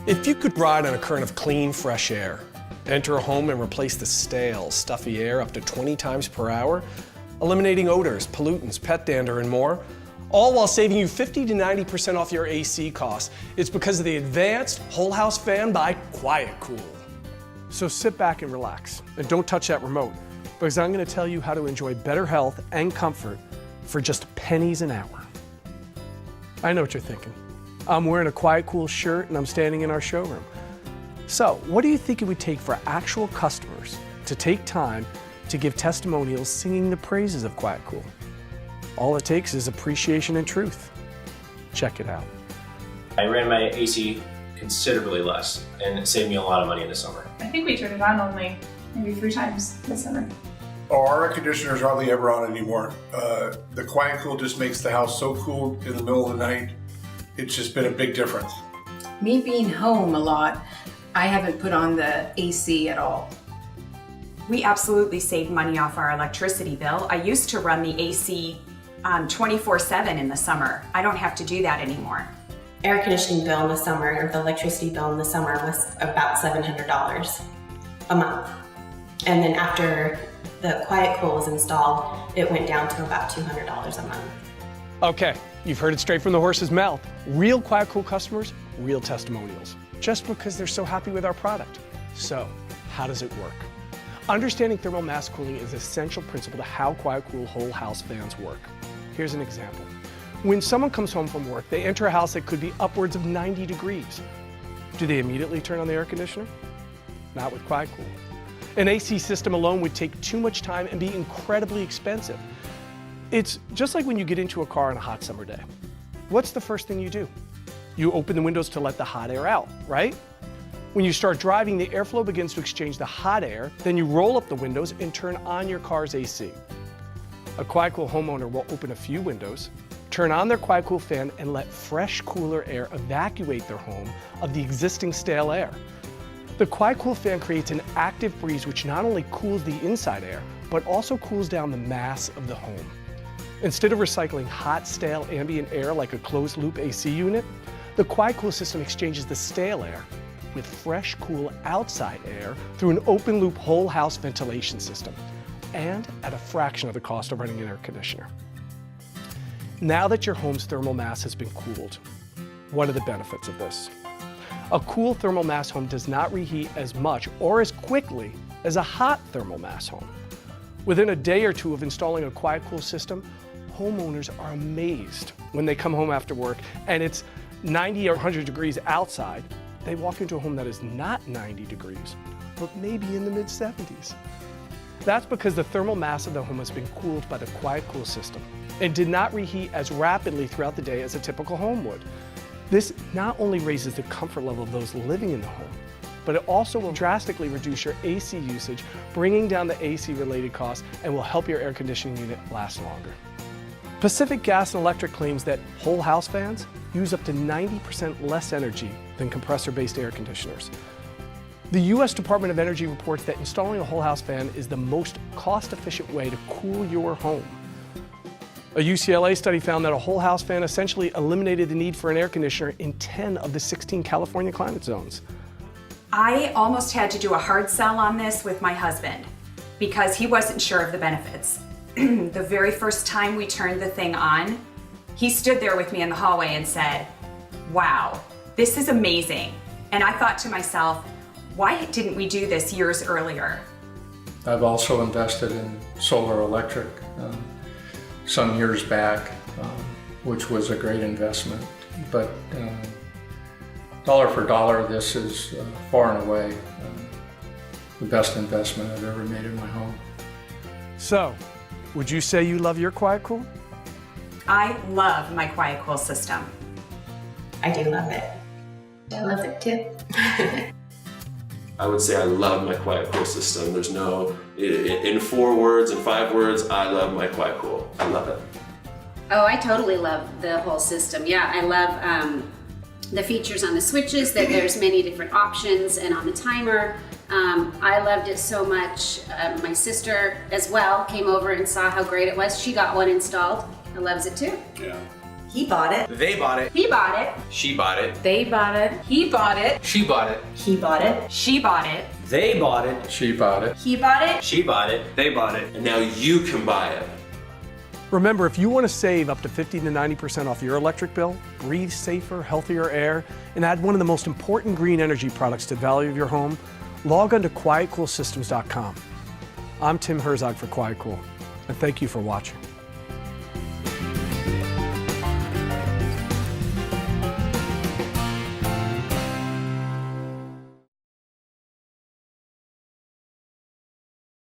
If you could ride on a current of clean, fresh air, enter a home and replace the stale, stuffy air up to 20 times per hour, eliminating odors, pollutants, pet dander, and more, all while saving you 50 to 90% off your AC costs, it's because of the advanced whole house fan by QuietCool. So sit back and relax, and don't touch that remote, because I'm going to tell you how to enjoy better health and comfort for just pennies an hour. I know what you're thinking. I'm wearing a QuietCool shirt and I'm standing in our showroom. So, what do you think it would take for actual customers to take time to give testimonials singing the praises of QuietCool? All it takes is appreciation and truth. Check it out. I ran my AC considerably less, and it saved me a lot of money in the summer. I think we turned it on only maybe 3 times this summer. Our air conditioner is hardly ever on anymore. The QuietCool just makes the house so cool in the middle of the night. It's just been a big difference. Me being home a lot, I haven't put on the AC at all. We absolutely saved money off our electricity bill. I used to run the AC 24/7 in the summer. I don't have to do that anymore. Air conditioning bill in the summer, or the electricity bill in the summer, was about $700 a month. And then after the QuietCool was installed, it went down to about $200 a month. Okay, you've heard it straight from the horse's mouth. Real QuietCool customers, real testimonials, just because they're so happy with our product. So, how does it work? Understanding thermal mass cooling is an essential principle to how QuietCool whole house fans work. Here's an example. When someone comes home from work, they enter a house that could be upwards of 90 degrees. Do they immediately turn on the air conditioner? Not with QuietCool. An AC system alone would take too much time and be incredibly expensive. It's just like when you get into a car on a hot summer day. What's the first thing you do? You open the windows to let the hot air out, right? When you start driving, the airflow begins to exchange the hot air, then you roll up the windows and turn on your car's AC. A QuietCool homeowner will open a few windows, turn on their QuietCool fan, and let fresh, cooler air evacuate their home of the existing stale air. The QuietCool fan creates an active breeze which not only cools the inside air, but also cools down the mass of the home. Instead of recycling hot, stale ambient air like a closed-loop AC unit, the QuietCool system exchanges the stale air with fresh, cool outside air through an open-loop whole-house ventilation system, and at a fraction of the cost of running an air conditioner. Now that your home's thermal mass has been cooled, what are the benefits of this? A cool thermal mass home does not reheat as much or as quickly as a hot thermal mass home. Within a day or two of installing a QuietCool system, homeowners are amazed when they come home after work and it's 90 or 100 degrees outside. They walk into a home that is not 90 degrees, but maybe in the mid-70s. That's because the thermal mass of the home has been cooled by the QuietCool system and did not reheat as rapidly throughout the day as a typical home would. This not only raises the comfort level of those living in the home, but it also will drastically reduce your AC usage, bringing down the AC-related costs, and will help your air conditioning unit last longer. Pacific Gas and Electric claims that whole house fans use up to 90% less energy than compressor-based air conditioners. The U.S. Department of Energy reports that installing a whole house fan is the most cost-efficient way to cool your home. A UCLA study found that a whole house fan essentially eliminated the need for an air conditioner in 10 of the 16 California climate zones. I almost had to do a hard sell on this with my husband because he wasn't sure of the benefits. The very first time we turned the thing on, he stood there with me in the hallway and said, "Wow, this is amazing." And I thought to myself, why didn't we do this years earlier? I've also invested in solar electric some years back, which was a great investment. But dollar for dollar, this is far and away the best investment I've ever made in my home. So, would you say you love your QuietCool? I love my QuietCool system. I do love it. I love it too. I would say I love my QuietCool system. There's no, in 4 words, in 5 words, I love my QuietCool. I love it. Oh, I totally love the whole system. Yeah, I love the features on the switches, that there's many different options, and on the timer. I loved it so much. My sister as well came over and saw how great it was. She got one installed and loves it too. Yeah. He bought it. They bought it. He bought it. She bought it. They bought it. He bought it. She bought it. He bought it. She bought it. They bought it. She bought it. He bought it. She bought it. They bought it. And now you can buy it. Remember, if you want to save up to 50 to 90% off your electric bill, breathe safer, healthier air, and add one of the most important green energy products to the value of your home, log on to quietcoolsystems.com. I'm Tim Herzog for Quiet Cool, and thank you for watching.